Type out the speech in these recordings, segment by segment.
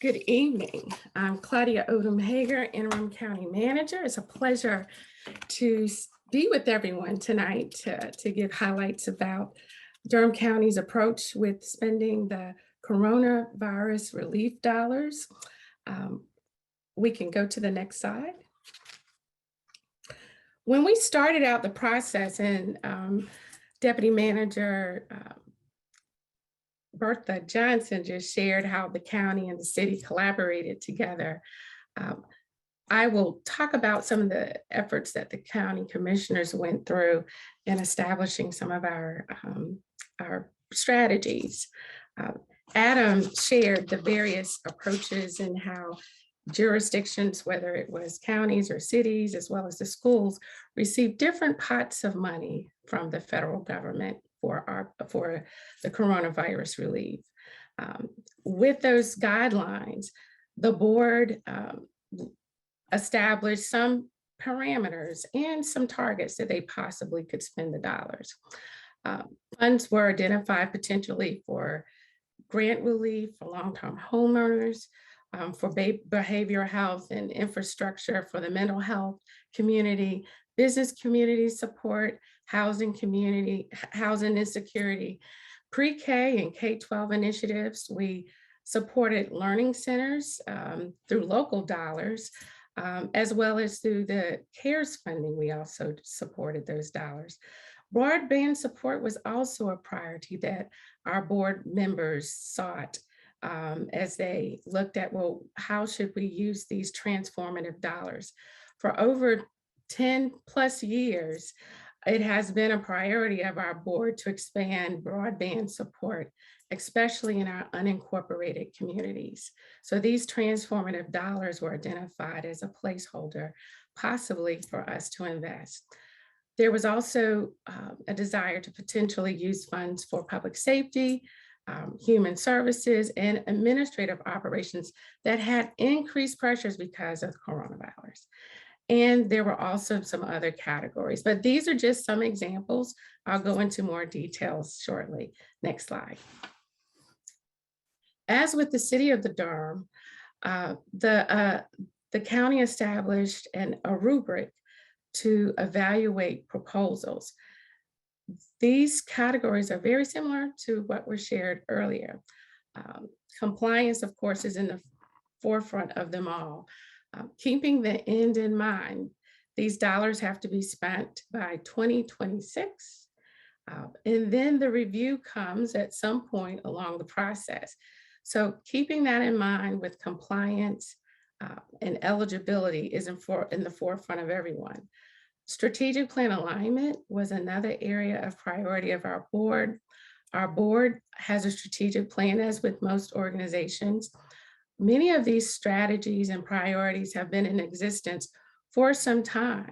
Good evening. I'm Claudia Odom Hager, Interim County Manager. It's a pleasure to be with everyone tonight to give highlights about Durham County's approach with spending the coronavirus relief dollars. We can go to the next slide. When we started out the process, and Deputy Manager Bertha Johnson just shared how the county and the city collaborated together. I will talk about some of the efforts that the county commissioners went through in establishing some of our strategies. Adam shared the various approaches and how jurisdictions, whether it was counties or cities, as well as the schools, received different pots of money from the federal government for the coronavirus relief. With those guidelines, the board established some parameters and some targets that they possibly could spend the dollars. Funds were identified potentially for grant relief for long-term homeowners, for behavioral health and infrastructure for the mental health community, business community support, housing insecurity, pre-K and K-12 initiatives. We supported learning centers through local dollars, as well as through the CARES funding. We also supported those dollars. Broadband support was also a priority that our board members sought as they looked at, well, how should we use these transformative dollars? For over 10 plus years, it has been a priority of our board to expand broadband support, especially in our unincorporated communities. So these transformative dollars were identified as a placeholder, possibly for us to invest. There was also a desire to potentially use funds for public safety, human services, and administrative operations that had increased pressures because of coronavirus. And there were also some other categories, but these are just some examples. I'll go into more details shortly. Next slide. As with the city of the Durham, the county established a rubric to evaluate proposals. These categories are very similar to what was shared earlier. Compliance, of course, is in the forefront of them all. Keeping the end in mind, these dollars have to be spent by 2026. And then the review comes at some point along the process. So keeping that in mind with compliance and eligibility is in the forefront of everyone. Strategic plan alignment was another area of priority of our board. Our board has a strategic plan, as with most organizations. Many of these strategies and priorities have been in existence for some time.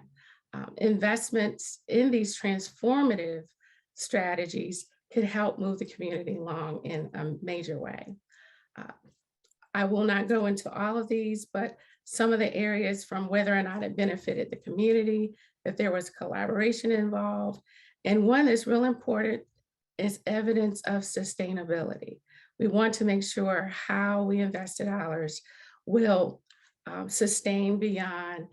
Investments in these transformative strategies could help move the community along in a major way. I will not go into all of these, but some of the areas from whether or not it benefited the community, if there was collaboration involved, and one that's real important is evidence of sustainability. We want to make sure how we invested dollars will sustain beyond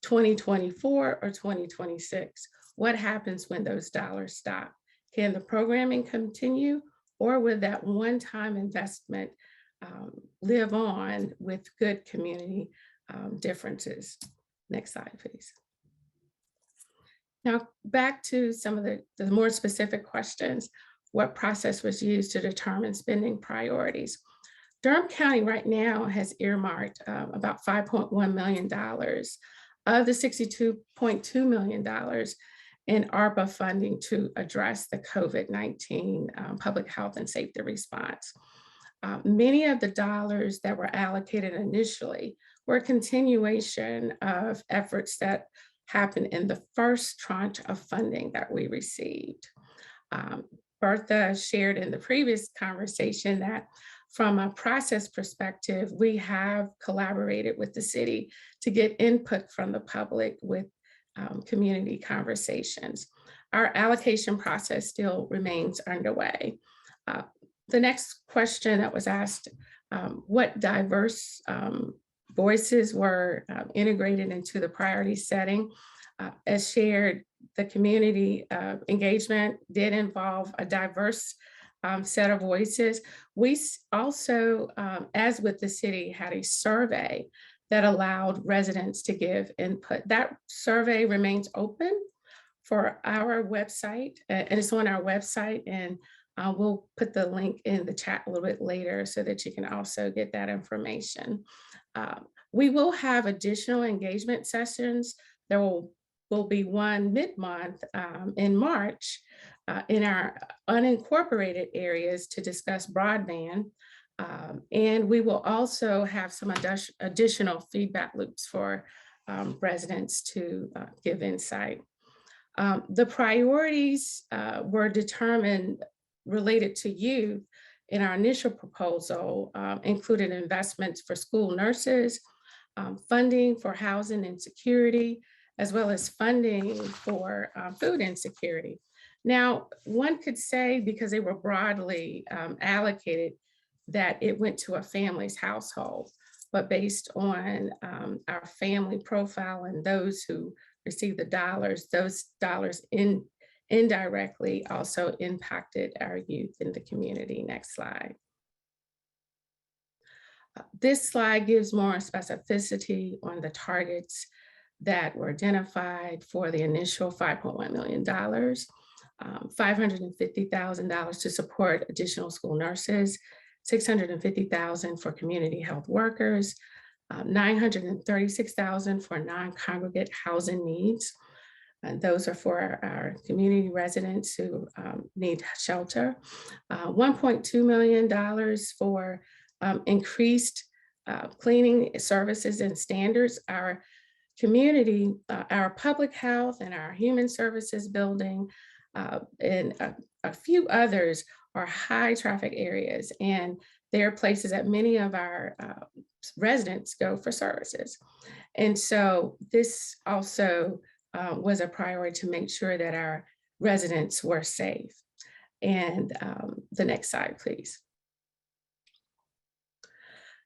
2024 or 2026. What happens when those dollars stop? Can the programming continue, or would that one-time investment live on with good community differences? Next slide, please. Now, back to some of the more specific questions. What process was used to determine spending priorities? Durham County right now has earmarked about $5.1 million of the $62.2 million in ARPA funding to address the COVID-19 public health and safety response. Many of the dollars that were allocated initially were a continuation of efforts that happened in the first tranche of funding that we received. Bertha shared in the previous conversation that from a process perspective, we have collaborated with the city to get input from the public with community conversations. Our allocation process still remains underway. The next question that was asked what diverse voices were integrated into the priority setting. As shared, the community engagement did involve a diverse set of voices. We also, as with the city, had a survey that allowed residents to give input. That survey remains open for our website, and it's on our website, and we'll put the link in the chat a little bit later so that you can also get that information. We will have additional engagement sessions. There will be one mid-month in March in our unincorporated areas to discuss broadband. And we will also have some additional feedback loops for residents to give insight. The priorities were determined related to youth in our initial proposal, included investments for school nurses, funding for housing insecurity, as well as funding for food insecurity. Now, one could say, because they were broadly allocated, that it went to a family's household, but based on our family profile and those who receive the dollars, those dollars indirectly also impacted our youth in the community. Next slide. This slide gives more specificity on the targets that were identified for the initial $5.1 million, $550,000 to support additional school nurses, $650,000 for community health workers, $936,000 for non-congregate housing needs. And those are for our community residents who need shelter. $1.2 million for increased cleaning services and standards. Our community, our public health and our human services building and a few others are high traffic areas, and they're places that many of our residents go for services. And so this also was a priority to make sure that our residents were safe. And the next slide, please.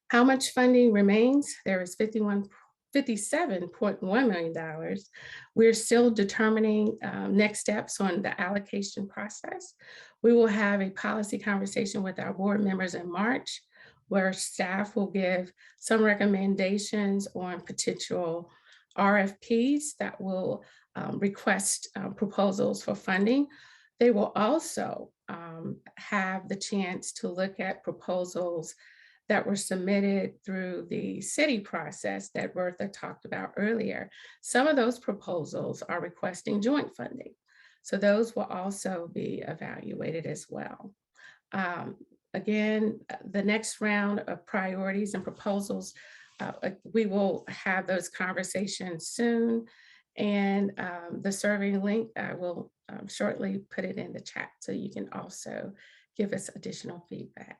How much funding remains? There is $57.1 million. We're still determining next steps on the allocation process. We will have a policy conversation with our board members in March, where staff will give some recommendations on potential RFPs that will request proposals for funding. They will also have the chance to look at proposals that were submitted through the city process that Bertha talked about earlier. Some of those proposals are requesting joint funding. So those will also be evaluated as well. Again, the next round of priorities and proposals, we will have those conversations soon. And the survey link, I will shortly put it in the chat so you can also give us additional feedback.